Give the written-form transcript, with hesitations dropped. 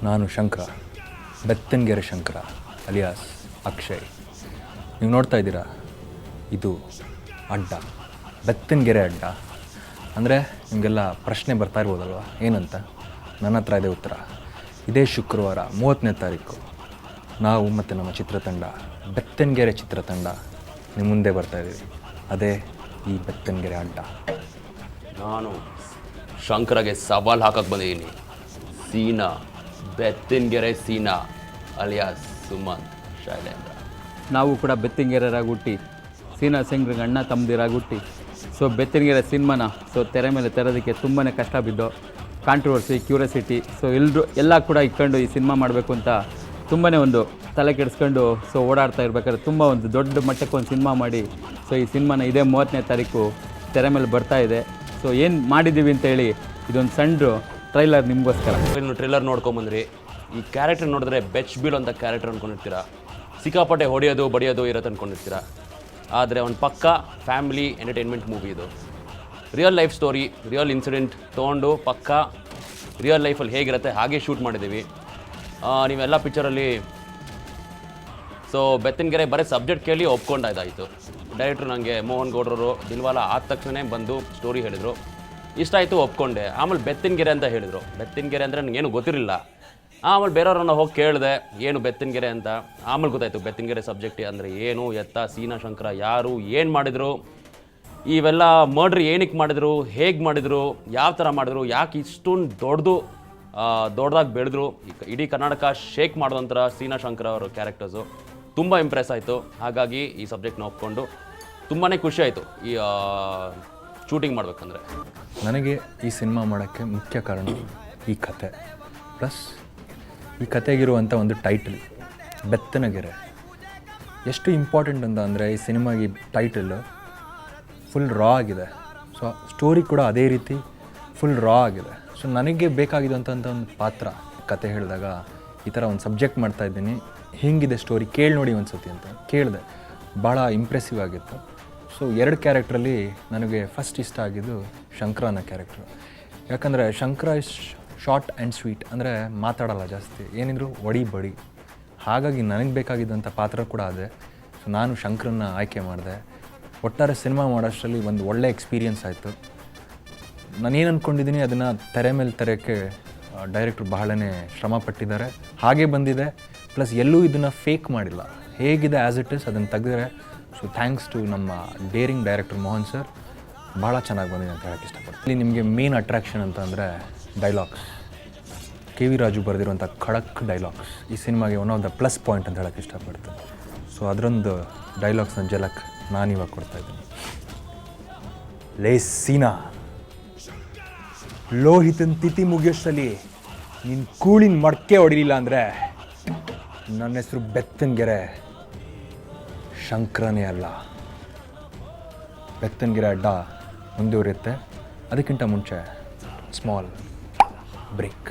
ನಾನು ಶಂಕರ, ಬೆತ್ತನಗೆರೆ ಶಂಕರ ಅಲಿಯಾಸ್ ಅಕ್ಷಯ್. ನೀವು ನೋಡ್ತಾ ಇದ್ದೀರಾ, ಇದು ಅಡ್ಡ, ಬೆತ್ತನಗೆರೆ ಅಡ್ಡ. ಅಂದರೆ ನಿಮಗೆಲ್ಲ ಪ್ರಶ್ನೆ ಬರ್ತಾ ಇರ್ಬೋದಲ್ವ, ಏನಂತ? ನನ್ನ ಹತ್ರ ಇದೆ ಉತ್ತರ. ಇದೇ ಶುಕ್ರವಾರ 30ನೇ ತಾರೀಕು ನಾವು ಮತ್ತು ನಮ್ಮ ಚಿತ್ರತಂಡ, ಬೆತ್ತನಗೆರೆ ಚಿತ್ರತಂಡ ನಿಮ್ಮ ಮುಂದೆ ಬರ್ತಾಯಿದ್ದೀವಿ. ಅದೇ ಈ ಬೆತ್ತನಗೆರೆ ಅಡ್ಡ. ನಾನು ಶಂಕರಗೆ ಸವಾಲು ಹಾಕಕ್ಕೆ ಬಂದಿದ್ದೀನಿ. ಸೀನಾ, ಬೆತ್ತನಗೆರೆ ಸೀನಾ ಅಲಿಯಾಸ್ ಸುಮಂತ್ ಶೈಲೇಂದ್ರ. ನಾವು ಕೂಡ ಬೆತ್ತನಗೆರೆರಾಗಿ ಹುಟ್ಟಿ ಸೀನಾ ಸಿಂಗ್ರಿಗೆ ಅಣ್ಣ ತಮ್ಮದಿರಾಗಿ ಹುಟ್ಟಿ ಬೆತ್ತನಗೆರೆ ಸಿನಿಮಾನ ತೆರೆ ಮೇಲೆ ತರೋದಕ್ಕೆ ತುಂಬಾ ಕಷ್ಟ ಬಿದ್ದು, ಕಾಂಟ್ರವರ್ಸಿ, ಕ್ಯೂರಿಯಾಸಿಟಿ, ಎಲ್ಲ ಕೂಡ ಇಟ್ಕೊಂಡು ಈ ಸಿನಿಮಾ ಮಾಡಬೇಕು ಅಂತ ತುಂಬಾ ಒಂದು ತಲೆ ಕೆಡಿಸ್ಕೊಂಡು ಓಡಾಡ್ತಾ ಇರ್ಬೇಕಾದ್ರೆ ತುಂಬ ಒಂದು ದೊಡ್ಡ ಮಟ್ಟಕ್ಕೆ ಒಂದು ಸಿನಿಮಾ ಮಾಡಿ ಈ ಸಿನಿಮಾನ ಇದೇ 30ನೇ ತಾರೀಕು ತೆರೆ ಮೇಲೆ ಬರ್ತಾ ಇದೆ. ಏನು ಮಾಡಿದ್ದೀವಿ ಅಂತೇಳಿ ಇದೊಂದು ಸಣ್ಣ ಟ್ರೈಲರ್ ನಿಮಗೋಸ್ಕರ. ಇನ್ನು ಟ್ರೈಲರ್ ನೋಡ್ಕೊಂಬಂದ್ರಿ. ಈ ಕ್ಯಾರೆಕ್ಟರ್ ನೋಡಿದ್ರೆ ಬೆಚ್ ಬೀಳೋ ಅಂತ ಕ್ಯಾರೆಕ್ಟರ್ ಅಂದ್ಕೊಂಡಿರ್ತೀರ, ಸಿಕ್ಕಾಪಟ್ಟೆ ಹೊಡೆಯೋದು ಬಡಿಯೋದು ಇರೋದು ಅಂದ್ಕೊಂಡಿರ್ತೀರ. ಆದರೆ ಒಂದು ಪಕ್ಕ ಫ್ಯಾಮಿಲಿ ಎಂಟರ್ಟೈನ್ಮೆಂಟ್ ಮೂವಿ ಇದು. Real life story, real incident ತೊಗೊಂಡು ಪಕ್ಕ ರಿಯಲ್ ಲೈಫಲ್ಲಿ ಹೇಗಿರುತ್ತೆ ಹಾಗೆ ಶೂಟ್ ಮಾಡಿದ್ದೀವಿ. ನೀವೆಲ್ಲ ಪಿಕ್ಚರಲ್ಲಿ ಬೆತ್ತನಗೆರೆ ಬರೀ ಸಬ್ಜೆಕ್ಟ್ ಕೇಳಿ ಒಪ್ಕೊಂಡಾಯ್ತಾಯಿತು. ಡೈರೆಕ್ಟ್ರು ನನಗೆ ಮೋಹನ್ ಗೌಡ್ರವರು ದಿಲ್ವಾಲ ಆದ ತಕ್ಷಣ ಬಂದು ಸ್ಟೋರಿ ಹೇಳಿದರು, ಇಷ್ಟ ಆಯಿತು, ಒಪ್ಕೊಂಡೆ. ಆಮೇಲೆ ಬೆತ್ತನಗೆರೆ ಅಂತ ಹೇಳಿದರು. ಬೆತ್ತನಗೆರೆ ಅಂದರೆ ನನಗೇನು ಗೊತ್ತಿರಲಿಲ್ಲ. ಆಮೇಲೆ ಬೇರೆಯವ್ರನ್ನ ಹೋಗಿ ಕೇಳಿದೆ ಏನು ಬೆತ್ತನಗೆರೆ ಅಂತ. ಆಮೇಲೆ ಗೊತ್ತಾಯಿತು ಬೆತ್ತನಗೆರೆ ಸಬ್ಜೆಕ್ಟ್ ಅಂದರೆ ಏನು, ಎತ್ತ, ಸೀನಾ ಶಂಕರ ಯಾರು, ಏನು ಮಾಡಿದರು, ಇವೆಲ್ಲ ಮರ್ಡ್ರ್ ಏನಕ್ಕೆ ಮಾಡಿದರು, ಹೇಗೆ ಮಾಡಿದರು, ಯಾವ ಥರ ಮಾಡಿದ್ರು, ಯಾಕೆ ಇಷ್ಟೊಂದು ದೊಡ್ಡದಾಗಿ ಬೆಳೆದ್ರು, ಇಡೀ ಕರ್ನಾಟಕ ಶೇಕ್ ಮಾಡೋದಂತರ ಸೀನಾ ಶಂಕರ ಅವರ ಕ್ಯಾರೆಕ್ಟರ್ಸು ತುಂಬ ಇಂಪ್ರೆಸ್ ಆಯಿತು. ಹಾಗಾಗಿ ಈ ಸಬ್ಜೆಕ್ಟ್ನ ಒಪ್ಕೊಂಡು ತುಂಬಾ ಖುಷಿ ಆಯಿತು ಈ ಶೂಟಿಂಗ್ ಮಾಡಬೇಕಂದ್ರೆ. ನನಗೆ ಈ ಸಿನಿಮಾ ಮಾಡೋಕ್ಕೆ ಮುಖ್ಯ ಕಾರಣ ಈ ಕತೆ, ಪ್ಲಸ್ ಈ ಕತೆಗಿರುವಂಥ ಒಂದು ಟೈಟಲ್ ಬೆತ್ತನಗೆರೆ. ಎಷ್ಟು ಇಂಪಾರ್ಟೆಂಟ್ ಅಂತ ಅಂದರೆ ಈ ಸಿನಿಮಾಗೆ ಟೈಟಲ್ ಫುಲ್ ರಾ ಆಗಿದೆ. ಸ್ಟೋರಿ ಕೂಡ ಅದೇ ರೀತಿ ಫುಲ್ ರಾ ಆಗಿದೆ. ನನಗೆ ಬೇಕಾಗಿದ್ದಂಥ ಒಂದು ಪಾತ್ರ ಕತೆ ಹೇಳಿದಾಗ ಈ ಥರ ಒಂದು ಸಬ್ಜೆಕ್ಟ್ ಮಾಡ್ತಾಯಿದ್ದೀನಿ, ಹೇಗಿದೆ ಸ್ಟೋರಿ ಕೇಳಿ ನೋಡಿ ಒಂದು ಸತಿ ಅಂತ ಕೇಳಿದೆ. ಭಾಳ ಇಂಪ್ರೆಸಿವ್ ಆಗಿತ್ತು. 2 ಕ್ಯಾರೆಕ್ಟ್ರಲ್ಲಿ ನನಗೆ ಫಸ್ಟ್ ಇಷ್ಟ ಆಗಿದ್ದು ಶಂಕರ ಅನ್ನೋ ಕ್ಯಾರೆಕ್ಟ್ರು. ಯಾಕಂದರೆ Shankar is short and sweet, ಅಂದರೆ ಮಾತಾಡೋಲ್ಲ ಜಾಸ್ತಿ, ಏನಿದ್ರು ಒಡಿ ಬಡಿ. ಹಾಗಾಗಿ ನನಗೆ ಬೇಕಾಗಿದ್ದಂಥ ಪಾತ್ರ ಕೂಡ ಅದೇ. ನಾನು ಶಂಕರನ್ನ ಆಯ್ಕೆ ಮಾಡಿದೆ. ಒಟ್ಟಾರೆ ಸಿನಿಮಾ ಮಾಡೋಷ್ಟರಲ್ಲಿ ಒಂದು ಒಳ್ಳೆ ಎಕ್ಸ್ಪೀರಿಯನ್ಸ್ ಆಯಿತು. ನಾನೇನು ಅಂದ್ಕೊಂಡಿದ್ದೀನಿ ಅದನ್ನು ತೆರೆ ಮೇಲೆ ತರೋಕ್ಕೆ ಡೈರೆಕ್ಟ್ರು ಬಹಳನೇ ಶ್ರಮ ಪಟ್ಟಿದ್ದಾರೆ. ಹಾಗೆ ಬಂದಿದೆ. ಪ್ಲಸ್ ಎಲ್ಲೂ ಇದನ್ನು ಫೇಕ್ ಮಾಡಿಲ್ಲ, ಹೇಗಿದೆ ಆ್ಯಸ್ ಇಟ್ ಇಸ್ ಅದನ್ನು ತೆಗೆದರೆ. ಥ್ಯಾಂಕ್ಸ್ ಟು ನಮ್ಮ ಡೇರಿಂಗ್ ಡೈರೆಕ್ಟರ್ ಮೋಹನ್ ಸರ್, ಭಾಳ ಚೆನ್ನಾಗಿ ಬಂದಿದೆ ಅಂತ ಹೇಳೋಕ್ಕೆ ಇಷ್ಟಪಡ್ತೀನಿ. ಇಲ್ಲಿ ನಿಮಗೆ ಮೇನ್ ಅಟ್ರಾಕ್ಷನ್ ಅಂತ ಅಂದರೆ ಡೈಲಾಗ್ಸ್. KV ರಾಜು ಬರೆದಿರುವಂಥ ಖಡಕ್ ಡೈಲಾಗ್ಸ್ ಈ ಸಿನಿಮಾಗೆ one of the plus point ಅಂತ ಹೇಳೋಕ್ಕೆ ಇಷ್ಟಪಡ್ತೀನಿ. ಅದರೊಂದು ಡೈಲಾಗ್ಸ್ನ ಝಲಕ್ ನಾನಿವಾಗ ಕೊಡ್ತಾಯಿದ್ದೀನಿ. ಲೇ ಸೀನಾ, ಲೋಹಿತನ ತಿಥಿ ಮುಗಿಯೋಷ್ಟರಲ್ಲಿ ನೀನು ಕೂಳಿನ ಮಡಕೆ ಹೊಡಿಲಿಲ್ಲ ಅಂದರೆ ನನ್ನ ಹೆಸರು ಬೆತ್ತನಗೆರೆ ಶಂಕರನೇ ಅಲ್ಲ. ಬೆತ್ತನಗೆರೆ ಅಡ್ಡ ಮುಂದುವರಿಯುತ್ತೆ. ಅದಕ್ಕಿಂತ ಮುಂಚೆ ಸ್ಮಾಲ್ ಬ್ರೇಕ್.